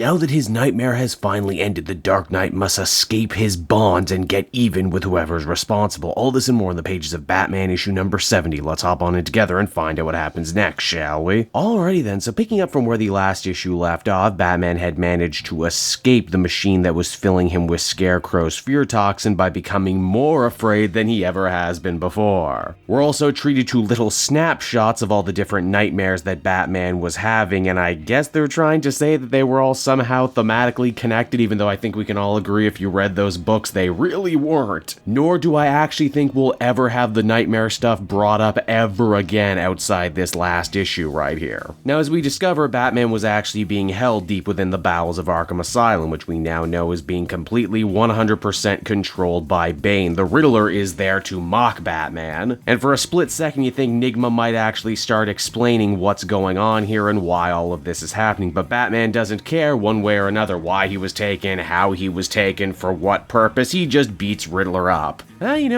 Now that his nightmare has finally ended, the Dark Knight must escape his bonds and get even with whoever's responsible. All this and more in the pages of Batman issue number 70. Let's hop on in together and find out what happens next, shall we? Alrighty then, so picking up from where the last issue left off, Batman had managed to escape the machine that was filling him with Scarecrow's fear toxin by becoming more afraid than he ever has been before. We're also treated to little snapshots of all the different nightmares that Batman was having, and I guess they're trying to say that they were all somehow thematically connected, even though I think we can all agree if you read those books, they really weren't. Nor do I actually think we'll ever have the nightmare stuff brought up ever again outside this last issue right here. Now, as we discover, Batman was actually being held deep within the bowels of Arkham Asylum, which we now know is being completely 100% controlled by Bane. The Riddler is there to mock Batman, and for a split second you think Nigma might actually start explaining what's going on here and why all of this is happening, but Batman doesn't care one way or another why he was taken, how he was taken, for what purpose. He just beats Riddler up.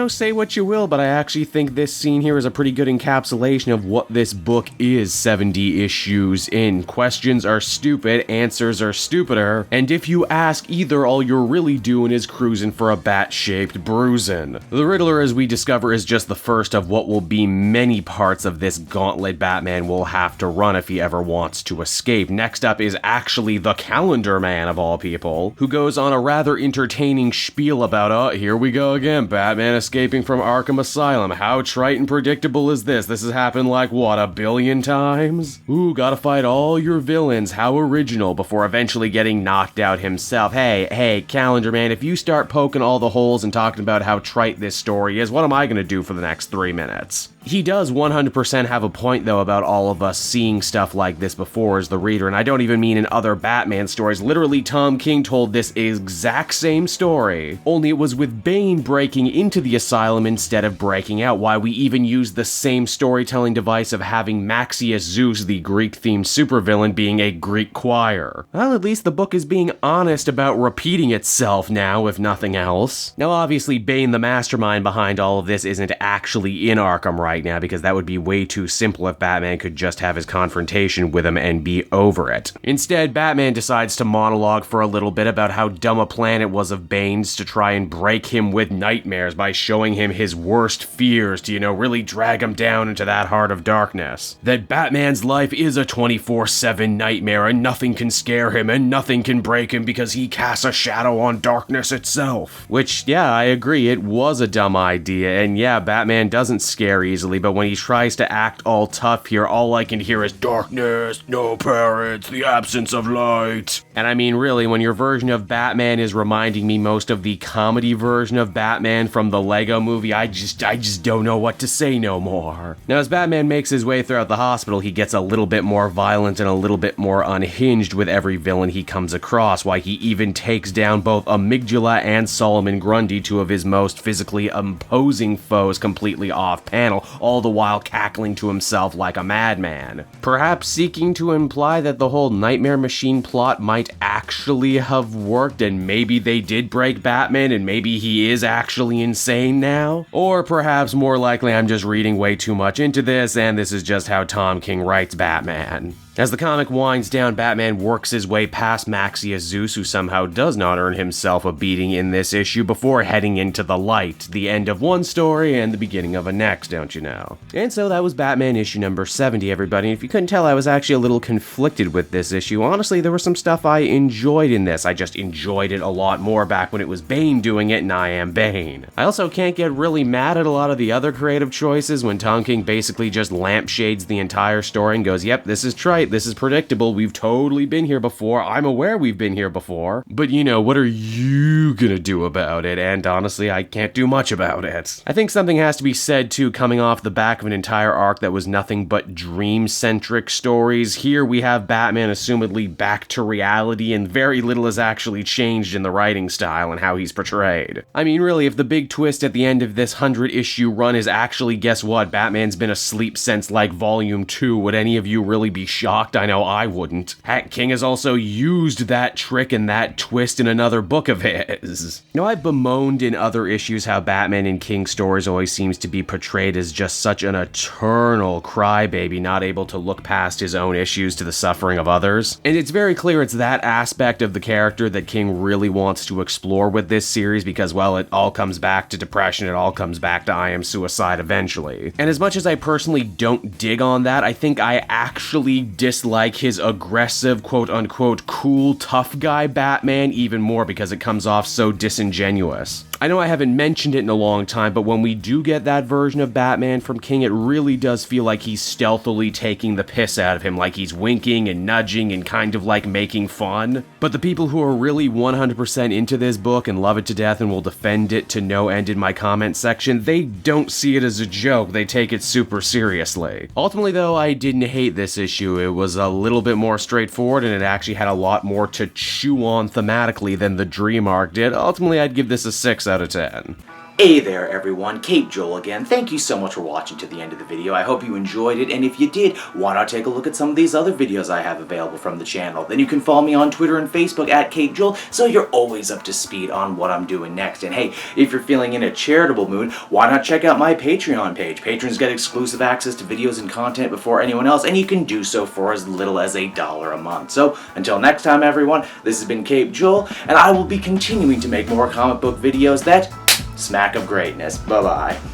Say what you will, but I actually think this scene here is a pretty good encapsulation of what this book is 70 issues in. Questions are stupid, answers are stupider, and if you ask either, all you're really doing is cruising for a bat-shaped bruising. The Riddler, as we discover, is just the first of what will be many parts of this gauntlet Batman will have to run if he ever wants to escape. Next up is actually the Calendar Man, of all people, who goes on a rather entertaining spiel about, here we go again, Batman escaping from Arkham Asylum. How trite and predictable is this? This has happened like, what, 1 billion times? Ooh, gotta fight all your villains. How original, before eventually getting knocked out himself. Hey, Calendar Man, if you start poking all the holes and talking about how trite this story is, what am I gonna do for the next 3 minutes? He does 100% have a point, though, about all of us seeing stuff like this before as the reader, and I don't even mean in other Batman stories. Literally, Tom King told this exact same story, only it was with Bane breaking into the asylum instead of breaking out. Why we even used the same storytelling device of having Maxius Zeus, the Greek-themed supervillain, being a Greek choir. Well, at least the book is being honest about repeating itself now, if nothing else. Now, obviously, Bane, the mastermind behind all of this, isn't actually in Arkham right now, because that would be way too simple if Batman could just have his confrontation with him and be over it. Instead, Batman decides to monologue for a little bit about how dumb a plan it was of Bane's to try and break him with nightmares by showing him his worst fears to, really drag him down into that heart of darkness. That Batman's life is a 24/7 nightmare and nothing can scare him and nothing can break him because he casts a shadow on darkness itself. Which, yeah, I agree, it was a dumb idea, and yeah, Batman doesn't scare easily, but when he tries to act all tough here, all I can hear is darkness, no parents, the absence of light. And I mean, really, when your version of Batman is reminding me most of the comedy version of Batman from the Lego movie, I just don't know what to say no more. Now, as Batman makes his way throughout the hospital, he gets a little bit more violent and a little bit more unhinged with every villain he comes across, why he even takes down both Amygdala and Solomon Grundy, two of his most physically imposing foes, completely off panel, all the while cackling to himself like a madman. Perhaps seeking to imply that the whole Nightmare Machine plot might actually have worked, and maybe they did break Batman, and maybe he is actually insane now? Or perhaps more likely I'm just reading way too much into this, and this is just how Tom King writes Batman. As the comic winds down, Batman works his way past Maxius Zeus, who somehow does not earn himself a beating in this issue, before heading into the light, the end of one story and the beginning of a next, don't you know? And so that was Batman issue number 70, everybody. And if you couldn't tell, I was actually a little conflicted with this issue. Honestly, there was some stuff I enjoyed in this. I just enjoyed it a lot more back when it was Bane doing it, and I am Bane. I also can't get really mad at a lot of the other creative choices when Tom King basically just lampshades the entire story and goes, yep, this is trite. This is predictable. We've totally been here before. I'm aware we've been here before. But what are you gonna do about it? And honestly, I can't do much about it. I think something has to be said too, coming off the back of an entire arc that was nothing but dream-centric stories. Here we have Batman assumedly back to reality, and very little has actually changed in the writing style and how he's portrayed. I mean, really, if the big twist at the end of this 100-issue run is actually, guess what, Batman's been asleep since like volume 2, would any of you really be shocked shocked? I know I wouldn't. Heck, King has also used that trick and that twist in another book of his. I've bemoaned in other issues how Batman in King stories always seems to be portrayed as just such an eternal crybaby, not able to look past his own issues to the suffering of others. And it's very clear it's that aspect of the character that King really wants to explore with this series because, well, it all comes back to depression, it all comes back to I am suicide eventually. And as much as I personally don't dig on that, I think I actually dislike his aggressive, quote-unquote, cool, tough guy Batman even more because it comes off so disingenuous. I know I haven't mentioned it in a long time, but when we do get that version of Batman from King, it really does feel like he's stealthily taking the piss out of him, like he's winking and nudging and kind of like making fun. But the people who are really 100% into this book and love it to death and will defend it to no end in my comment section, they don't see it as a joke, they take it super seriously. Ultimately though, I didn't hate this issue. It was a little bit more straightforward and it actually had a lot more to chew on thematically than the Dream arc did. Ultimately, I'd give this a 6 out of 10. Hey there everyone, Caped Joel again. Thank you so much for watching to the end of the video. I hope you enjoyed it, and if you did, why not take a look at some of these other videos I have available from the channel. Then you can follow me on Twitter and Facebook at Caped Joel, so you're always up to speed on what I'm doing next. And hey, if you're feeling in a charitable mood, why not check out my Patreon page. Patrons get exclusive access to videos and content before anyone else, and you can do so for as little as $1 a month. So, until next time everyone, this has been Caped Joel, and I will be continuing to make more comic book videos that smack of greatness. Bye-bye.